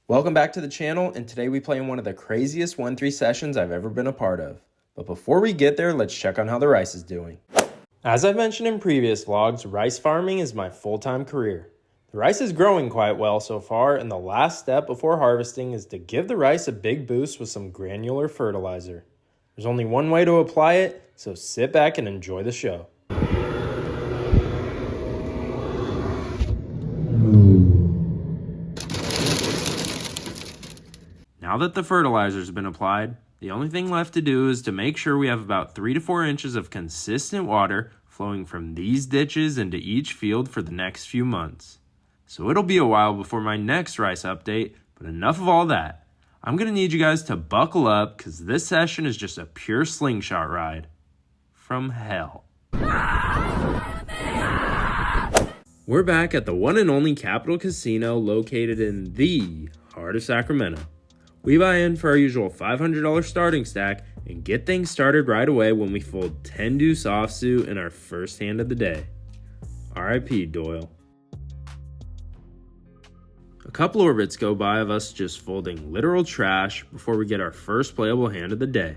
Welcome back to the channel, and today we play in one of the craziest 1-3 sessions I've ever been a part of. But before we get there, let's check on how the rice is doing. As I've mentioned in previous vlogs, rice farming is my full-time career. The rice is growing quite well so far, and the last step before harvesting is to give the rice a big boost with some granular fertilizer. There's only one way to apply it, so sit back and enjoy the show. Now that the fertilizer's been applied, the only thing left to do is to make sure we have about 3 to 4 inches of consistent water flowing from these ditches into each field for the next few months. So it'll be a while before my next rice update, but enough of all that. I'm going to need you guys to buckle up because this session is just a pure slingshot ride from hell. We're back at the one and only Capital Casino located in the heart of Sacramento. We buy in for our usual $500 starting stack and get things started right away when we fold 10 deuce offsuit in our first hand of the day. RIP Doyle. A couple orbits go by of us just folding literal trash before we get our first playable hand of the day.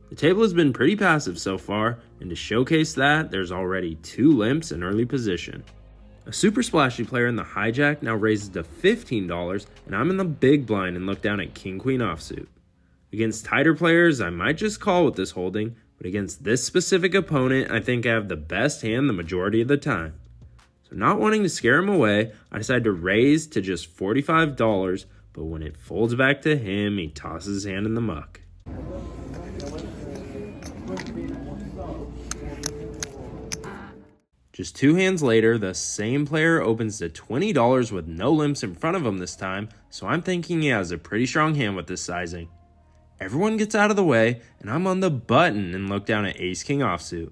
The table has been pretty passive so far, and to showcase that, there's already 2 limps in early position. A super splashy player in the hijack now raises to $15, and I'm in the big blind and look down at king-queen offsuit. Against tighter players, I might just call with this holding, but against this specific opponent, I think I have the best hand the majority of the time. So not wanting to scare him away, I decide to raise to just $45, but when it folds back to him, he tosses his hand in the muck. Just 2 hands later, the same player opens to $20 with no limps in front of him this time, so I'm thinking he has a pretty strong hand with this sizing. Everyone gets out of the way, and I'm on the button and look down at ace-king offsuit.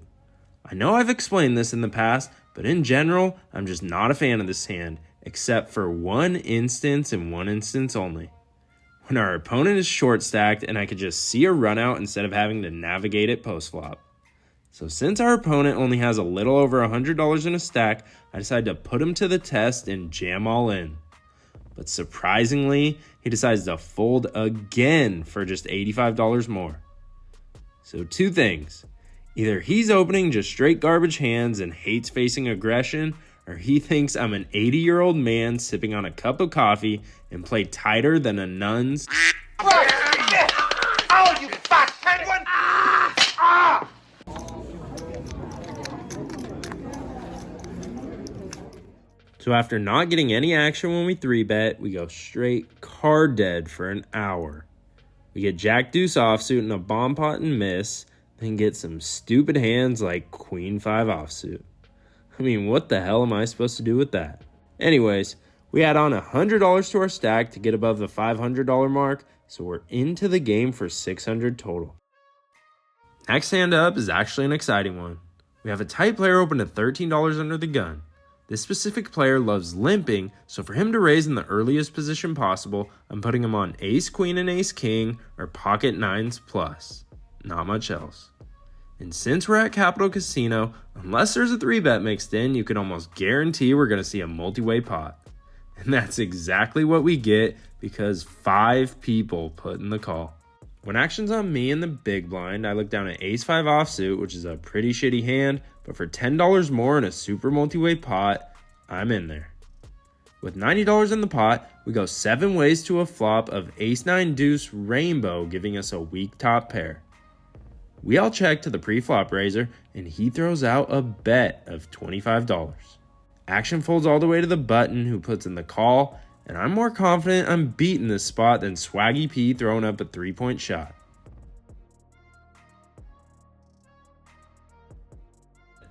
I know I've explained this in the past, but in general, I'm just not a fan of this hand, except for one instance and one instance only. When our opponent is short-stacked and I could just see a run-out instead of having to navigate it post-flop. So since our opponent only has a little over $100 in a stack, I decide to put him to the test and jam all in. But surprisingly, he decides to fold again for just $85 more. So 2 things. Either he's opening just straight garbage hands and hates facing aggression, or he thinks I'm an 80-year-old man sipping on a cup of coffee and play tighter than a nun's. Oh, you fat penguin! So after not getting any action when we 3-bet, we go straight card dead for an hour. We get jack deuce offsuit and a bomb pot and miss, then get some stupid hands like queen 5 offsuit. I mean, what the hell am I supposed to do with that? Anyways, we add on $100 to our stack to get above the $500 mark, so we're into the game for $600 total. Next hand up is actually an exciting one. We have a tight player open to $13 under the gun. This specific player loves limping, so for him to raise in the earliest position possible, I'm putting him on ace-queen and ace-king, or pocket 9s plus. Not much else. And since we're at Capital Casino, unless there's a 3-bet mixed in, you can almost guarantee we're going to see a multi-way pot. And that's exactly what we get because 5 people put in the call. When action's on me in the big blind, I look down at ace-5 offsuit, which is a pretty shitty hand, but for $10 more in a super multi-way pot, I'm in there. With $90 in the pot, we go 7 ways to a flop of ace-9 deuce rainbow, giving us a weak top pair. We all check to the pre-flop raiser, and he throws out a bet of $25. Action folds all the way to the button, who puts in the call, and I'm more confident I'm beating this spot than Swaggy P throwing up a 3-point shot.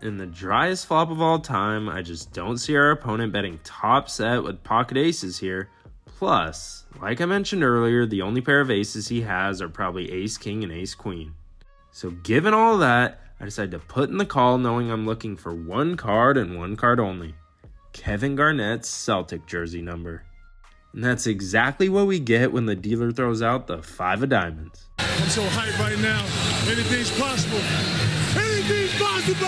In the driest flop of all time, I just don't see our opponent betting top set with pocket aces here. Plus, like I mentioned earlier, the only pair of aces he has are probably ace-king and ace-queen. So given all that, I decide to put in the call knowing I'm looking for 1 card and 1 card only. Kevin Garnett's Celtic jersey number. And that's exactly what we get when the dealer throws out the 5 of diamonds. I'm so hyped right now. Anything's possible. Anything's possible!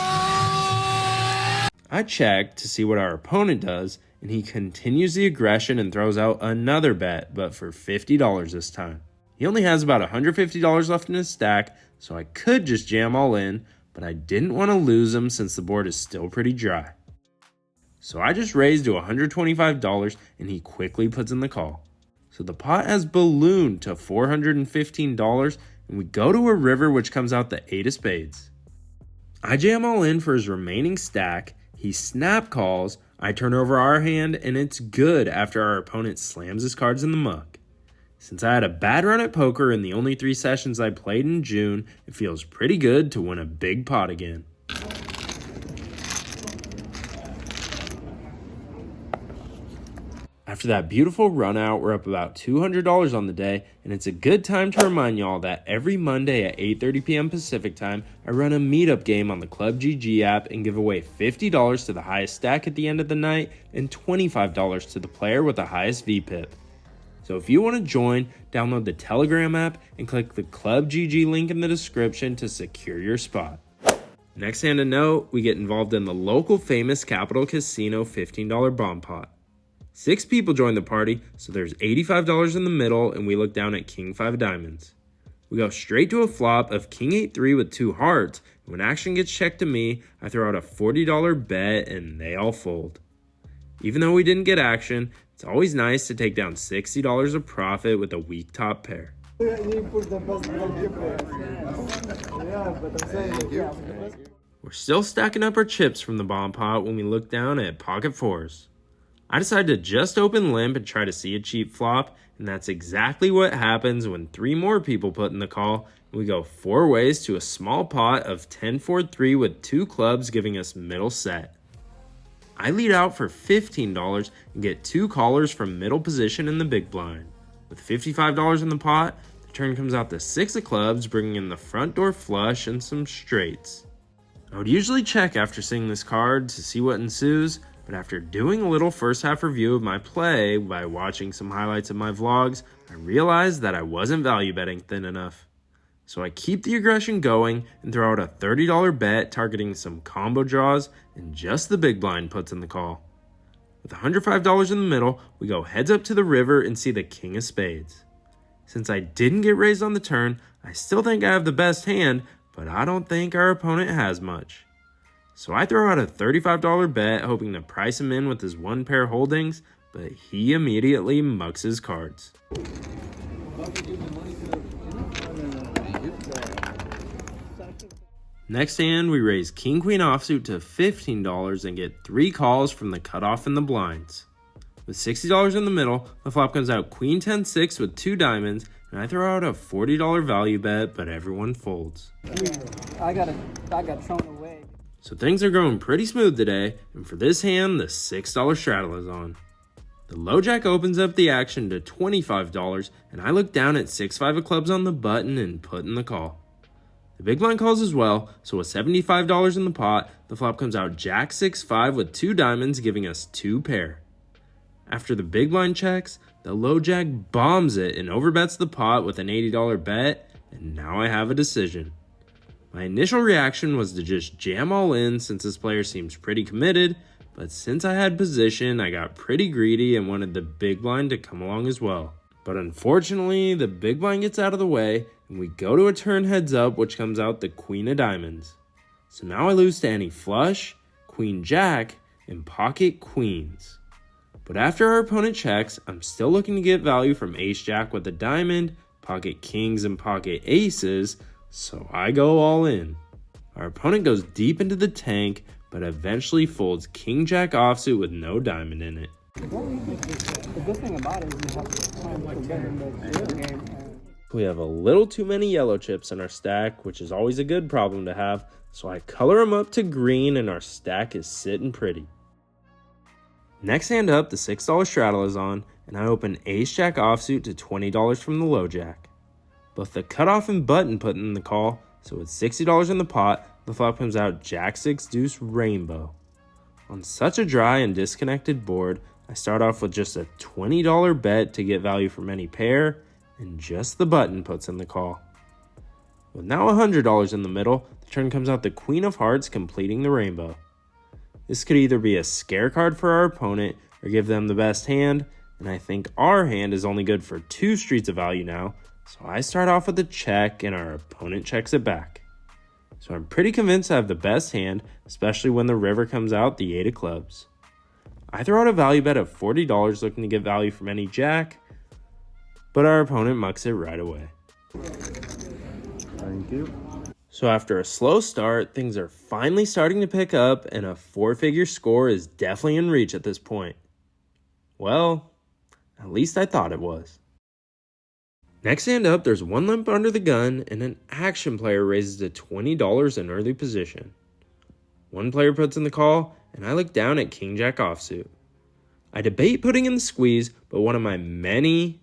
I check to see what our opponent does, and he continues the aggression and throws out another bet, but for $50 this time. He only has about $150 left in his stack, so I could just jam all in, but I didn't want to lose him since the board is still pretty dry. So I just raised to $125 and he quickly puts in the call. So the pot has ballooned to $415 and we go to a river which comes out the 8 of spades. I jam all in for his remaining stack, he snap calls, I turn over our hand, and it's good after our opponent slams his cards in the muck. Since I had a bad run at poker in the only 3 sessions I played in June, it feels pretty good to win a big pot again. After that beautiful run out, we're up about $200 on the day, and it's a good time to remind y'all that every Monday at 8:30 p.m. Pacific time, I run a meetup game on the Club GG app and give away $50 to the highest stack at the end of the night and $25 to the player with the highest VPIP. So if you want to join, download the Telegram app and click the Club GG link in the description to secure your spot. Next hand to note, we get involved in the local famous Capital Casino $15 bomb pot. 6 people join the party, so there's $85 in the middle, and we look down at King 5 diamonds. We go straight to a flop of King 8-3 with 2 hearts, and when action gets checked to me, I throw out a $40 bet, and they all fold. Even though we didn't get action, it's always nice to take down $60 of profit with a weak top pair. We're still stacking up our chips from the bomb pot when we look down at pocket 4s. I decided to just open limp and try to see a cheap flop, and that's exactly what happens when 3 more people put in the call, and we go 4 ways to a small pot of 10-4-3 with 2 clubs giving us middle set. I lead out for $15 and get 2 callers from middle position in the big blind. With $55 in the pot, the turn comes out the 6 of clubs, bringing in the front door flush and some straights. I would usually check after seeing this card to see what ensues, but after doing a little first half review of my play by watching some highlights of my vlogs, I realized that I wasn't value betting thin enough. So I keep the aggression going and throw out a $30 bet targeting some combo draws, and just the big blind puts in the call. With $105 in the middle, we go heads up to the river and see the King of Spades. Since I didn't get raised on the turn, I still think I have the best hand, but I don't think our opponent has much. So I throw out a $35 bet hoping to price him in with his 1 pair holdings, but he immediately mucks his cards. Next hand, we raise King Queen offsuit to $15 and get 3 calls from the cutoff in the blinds. With $60 in the middle, the flop comes out Queen 10-6 with 2 diamonds, and I throw out a $40 value bet, but everyone folds. I got thrown away. So things are going pretty smooth today, and for this hand, the $6 straddle is on. The low jack opens up the action to $25, and I look down at 6-5 of clubs on the button and put in the call. The big blind calls as well, so with $75 in the pot, the flop comes out Jack 6-5 with 2 diamonds, giving us 2 pair. After the big blind checks, the low jack bombs it and overbets the pot with an $80 bet, and now I have a decision. My initial reaction was to just jam all in since this player seems pretty committed, but since I had position, I got pretty greedy and wanted the big blind to come along as well. But unfortunately, the big blind gets out of the way, and we go to a turn heads up, which comes out the Queen of Diamonds. So now I lose to any flush, Queen Jack, and pocket queens. But after our opponent checks, I'm still looking to get value from Ace Jack with a diamond, pocket kings, and pocket aces, so I go all in. Our opponent goes deep into the tank, but eventually folds King Jack offsuit with no diamond in it. The good thing about it is you have time to get in the game. We have a little too many yellow chips in our stack, which is always a good problem to have, so I color them up to green and our stack is sitting pretty. Next hand up, the $6 straddle is on, and I open Ace Jack offsuit to $20 from the low jack. Both the cutoff and button put in the call, so with $60 in the pot, the flop comes out Jack 6 deuce rainbow. On such a dry and disconnected board, I start off with just a $20 bet to get value from any pair, and just the button puts in the call. With now $100 in the middle, the turn comes out the Queen of Hearts completing the rainbow. This could either be a scare card for our opponent, or give them the best hand, and I think our hand is only good for 2 streets of value now, so I start off with a check and our opponent checks it back. So I'm pretty convinced I have the best hand, especially when the river comes out the 8 of clubs. I throw out a value bet of $40 looking to get value from any jack, but our opponent mucks it right away. Thank you. So after a slow start, things are finally starting to pick up and a 4-figure score is definitely in reach at this point. Well, at least I thought it was. Next hand up, there's one limp under the gun and an action player raises to $20 in early position. One player puts in the call and I look down at King Jack offsuit. I debate putting in the squeeze, but one of my many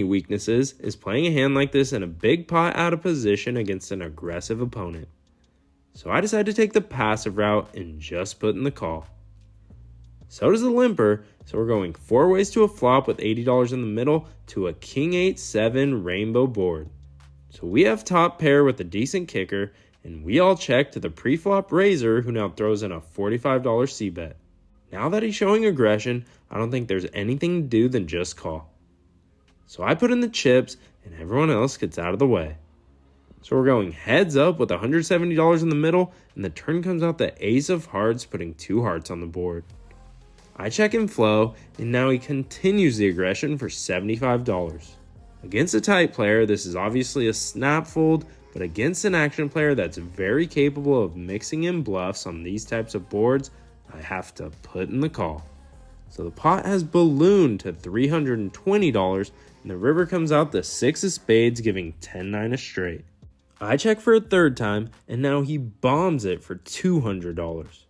weaknesses is playing a hand like this in a big pot out of position against an aggressive opponent. So I decide to take the passive route and just put in the call. So does the limper, so we're going 4 ways to a flop with $80 in the middle to a King 8-7 rainbow board. So we have top pair with a decent kicker, and we all check to the pre-flop raiser who now throws in a $45 c-bet. Now that he's showing aggression, I don't think there's anything to do than just call. So I put in the chips and everyone else gets out of the way. So we're going heads up with $170 in the middle, and the turn comes out the ace of hearts, putting 2 hearts on the board. I check and flow, and now he continues the aggression for $75. Against a tight player, this is obviously a snap fold, but against an action player that's very capable of mixing in bluffs on these types of boards, I have to put in the call. So the pot has ballooned to $320, and the river comes out the 6 of spades, giving 10-9 a straight. I check for a third time, and now he bombs it for $200.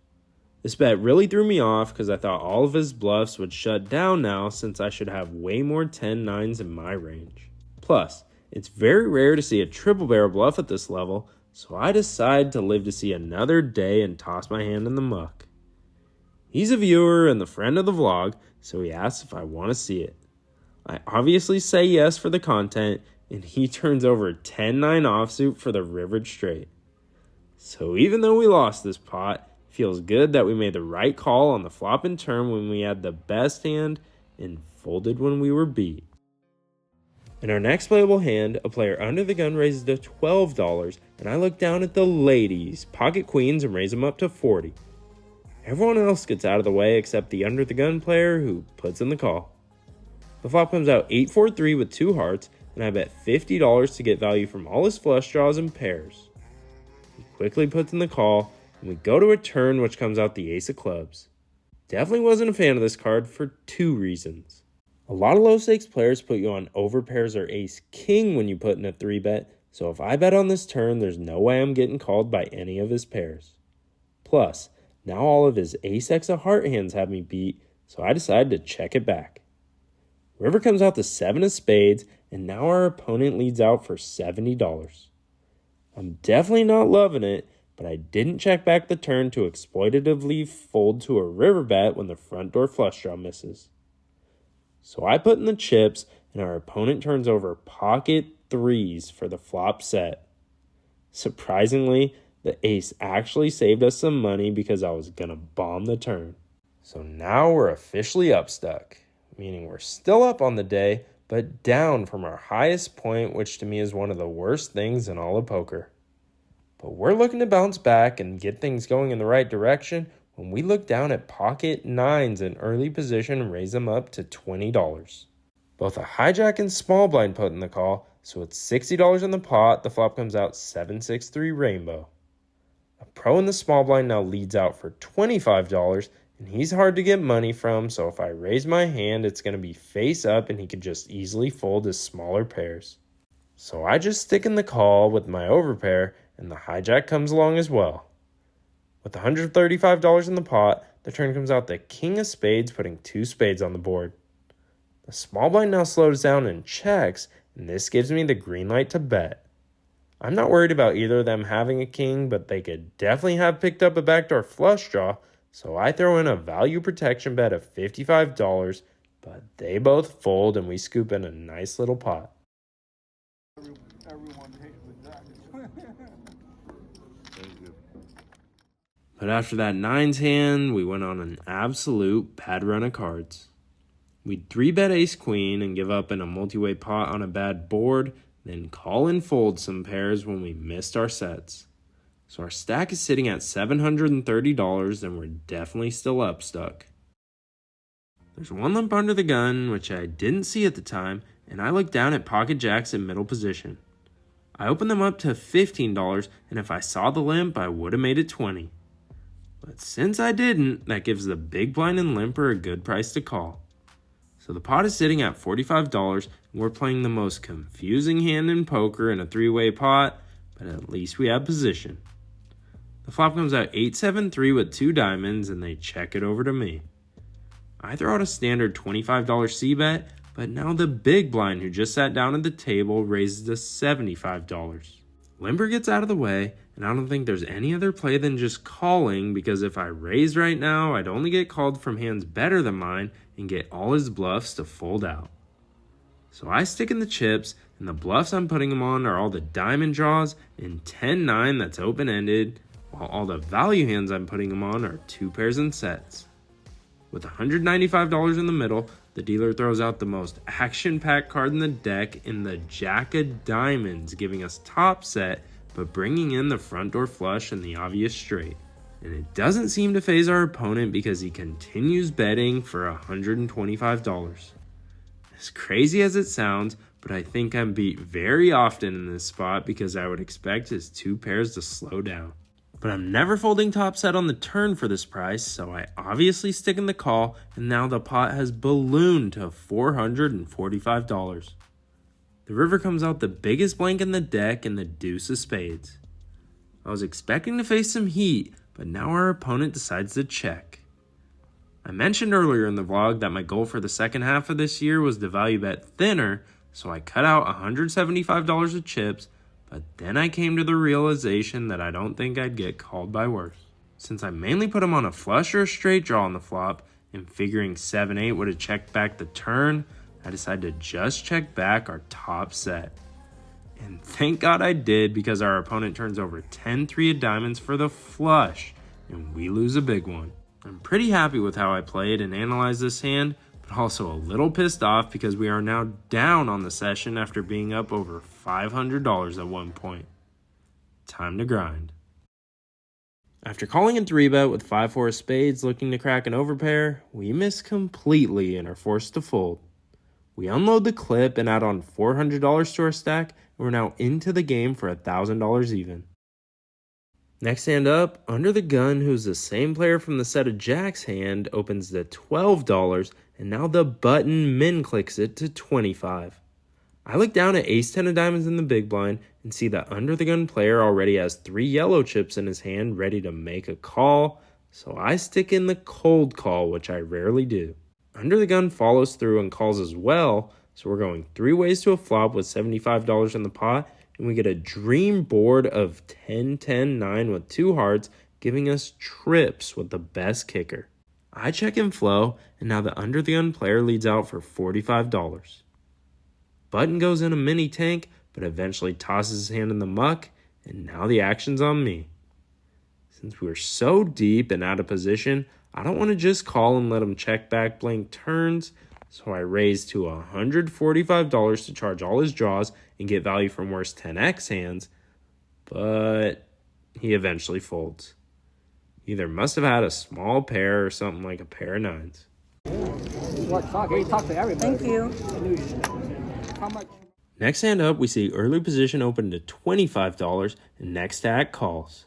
This bet really threw me off because I thought all of his bluffs would shut down now since I should have way more 10-9s in my range. Plus, it's very rare to see a triple barrel bluff at this level, so I decide to live to see another day and toss my hand in the muck. He's a viewer and the friend of the vlog, so he asks if I want to see it. I obviously say yes for the content, and he turns over 10-9 offsuit for the rivered straight. So even though we lost this pot, feels good that we made the right call on the flop and turn when we had the best hand and folded when we were beat. In our next playable hand, a player under the gun raises to $12, and I look down at the ladies, pocket queens, and raise them up to $40. Everyone else gets out of the way except the under the gun player who puts in the call. The flop comes out 8-4-3 with 2 hearts, and I bet $50 to get value from all his flush draws and pairs. He quickly puts in the call, and we go to a turn which comes out the ace of clubs. Definitely wasn't a fan of this card for 2 reasons. A lot of low stakes players put you on overpairs or ace king when you put in a 3-bet, so if I bet on this turn, there's no way I'm getting called by any of his pairs. Plus, now all of his ace x of heart hands have me beat, so I decided to check it back. River comes out the 7 of spades, and now our opponent leads out for $70. I'm definitely not loving it, but I didn't check back the turn to exploitatively fold to a river bet when the front door flush draw misses. So I put in the chips, and our opponent turns over pocket 3s for the flop set. Surprisingly, the ace actually saved us some money because I was gonna bomb the turn. So now we're officially up stuck, meaning we're still up on the day, but down from our highest point, which to me is one of the worst things in all of poker. But we're looking to bounce back and get things going in the right direction when we look down at pocket 9s in early position and raise them up to $20. Both a hijack and small blind put in the call, so it's $60 in the pot. The flop comes out 7-6-3 rainbow. A pro in the small blind now leads out for $25, and he's hard to get money from, so if I raise my hand, it's going to be face up and he could just easily fold his smaller pairs. So I just stick in the call with my overpair, and the hijack comes along as well. With $135 in the pot, the turn comes out the king of spades, putting 2 spades on the board. The small blind now slows down and checks, and this gives me the green light to bet. I'm not worried about either of them having a king, but they could definitely have picked up a backdoor flush draw, so I throw in a value protection bet of $55, but they both fold and we scoop in a nice little pot. Everyone hates the jack. But after that nines hand, we went on an absolute bad run of cards. We'd 3-bet ace-queen and give up in a multi-way pot on a bad board, then call and fold some pairs when we missed our sets. So our stack is sitting at $730 and we're definitely still up stuck. There's one limp under the gun, which I didn't see at the time, and I looked down at pocket jacks in middle position. I opened them up to $15, and if I saw the limp, I would have made it $20. But since I didn't, that gives the big blind and limper a good price to call. So the pot is sitting at $45, and we're playing the most confusing hand in poker in a 3-way pot, but at least we have position. The flop comes out 8-7-3 with 2 diamonds, and they check it over to me. I throw out a standard $25 c-bet, but now the big blind who just sat down at the table raises to $75. Limper gets out of the way, and I don't think there's any other play than just calling, because if I raise right now, I'd only get called from hands better than mine and get all his bluffs to fold out. So I stick in the chips, and the bluffs I'm putting him on are all the diamond draws and 10-9 that's open-ended, while all the value hands I'm putting him on are 2 pairs and sets. With $195 in the middle, the dealer throws out the most action-packed card in the deck in the Jack of Diamonds, giving us top set, but bringing in the front door flush and the obvious straight. And it doesn't seem to faze our opponent because he continues betting for $125. As crazy as it sounds, but I think I'm beat very often in this spot because I would expect his 2 pairs to slow down. But I'm never folding top set on the turn for this price, so I obviously stick in the call, and now the pot has ballooned to $445. The river comes out the biggest blank in the deck and the deuce of spades. I was expecting to face some heat, but now our opponent decides to check. I mentioned earlier in the vlog that my goal for the second half of this year was to value bet thinner, so I cut out $175 of chips, but then I came to the realization that I don't think I'd get called by worse. Since I mainly put him on a flush or a straight draw on the flop, and figuring 7-8 would have checked back the turn, I decided to just check back our top set. And thank God I did, because our opponent turns over 10-3 of diamonds for the flush, and we lose a big one. I'm pretty happy with how I played and analyzed this hand, but also a little pissed off because we are now down on the session after being up over $500 at one point. Time to grind. After calling in 3-bet with 5-4 spades looking to crack an overpair, we miss completely and are forced to fold. We unload the clip and add on $400 to our stack, and we're now into the game for $1,000 even. Next hand up, under the gun, who's the same player from the set of jacks hand, opens to $12, and now the button min clicks it to $25. I look down at ace-10 of diamonds in the big blind and see that under the gun player already has 3 yellow chips in his hand ready to make a call, so I stick in the cold call, which I rarely do. Under the gun follows through and calls as well, so we're going 3 ways to a flop with $75 in the pot, and we get a dream board of 10-10-9 with 2 hearts, giving us trips with the best kicker. I check and flow, and now the under the gun player leads out for $45. Button goes in a mini tank, but eventually tosses his hand in the muck, and now the action's on me. Since we're so deep and out of position, I don't want to just call and let him check back blank turns, so I raise to $145 to charge all his draws and get value from worse 10x hands, but he eventually folds. He either must have had a small pair or something like a pair of 9s. Thank you. Next hand up, we see early position open to $25 and next stack calls.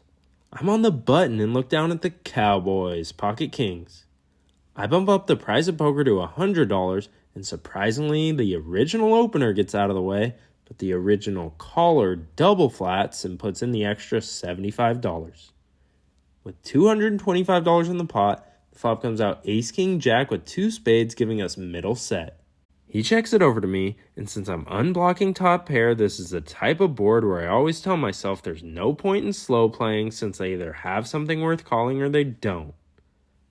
I'm on the button and look down at the Cowboys, pocket kings. I bump up the price of poker to $100, and surprisingly, the original opener gets out of the way, but the original caller double flats and puts in the extra $75. With $225 in the pot, the flop comes out ace-king jack with 2 spades, giving us middle set. He checks it over to me, and since I'm unblocking top pair, this is the type of board where I always tell myself there's no point in slow playing since they either have something worth calling or they don't.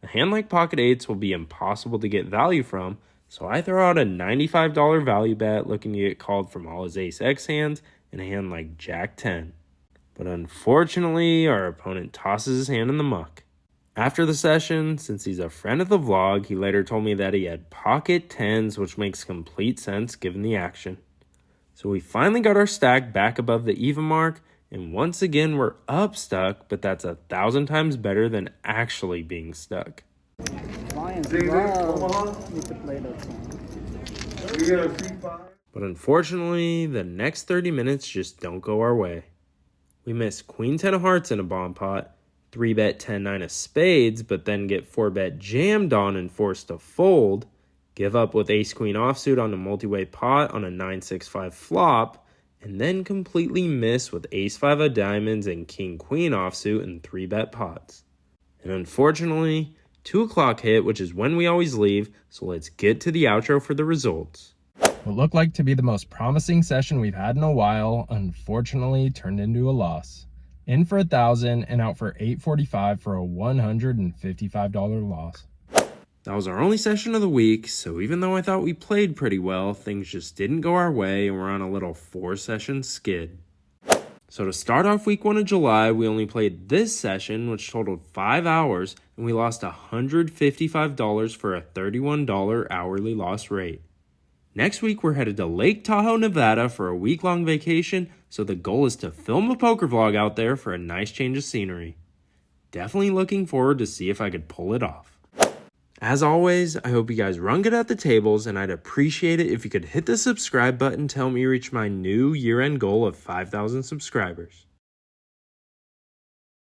A hand like pocket 8s will be impossible to get value from, so I throw out a $95 value bet looking to get called from all his ace-x hands in a hand like jack 10. But unfortunately, our opponent tosses his hand in the muck. After the session, since he's a friend of the vlog, he later told me that he had pocket tens, which makes complete sense given the action. So we finally got our stack back above the even mark, and once again we're up stuck, but that's 1,000 times better than actually being stuck. Lions love me to play that song. But unfortunately, the next 30 minutes just don't go our way. We miss queen 10 of hearts in a bomb pot, 3-bet 10-9 of spades, but then get 4-bet jammed on and forced to fold, give up with ace-queen offsuit on a multi-way pot on a 9-6-5 flop, and then completely miss with ace-5 of diamonds and king-queen offsuit in 3-bet pots. And unfortunately, 2 o'clock hit, which is when we always leave, so let's get to the outro for the results. What looked like to be the most promising session we've had in a while, unfortunately turned into a loss. In for 1,000 and out for 845 for a $155 loss. That was our only session of the week, so even though I thought we played pretty well, things just didn't go our way and we're on a little 4-session skid. So to start off week 1 of July, we only played this session, which totaled 5 hours, and we lost $155 for a $31 hourly loss rate. Next week, we're headed to Lake Tahoe, Nevada for a week-long vacation, so the goal is to film a poker vlog out there for a nice change of scenery. Definitely looking forward to see if I could pull it off. As always, I hope you guys run good at the tables, and I'd appreciate it if you could hit the subscribe button to help me reach my new year-end goal of 5,000 subscribers.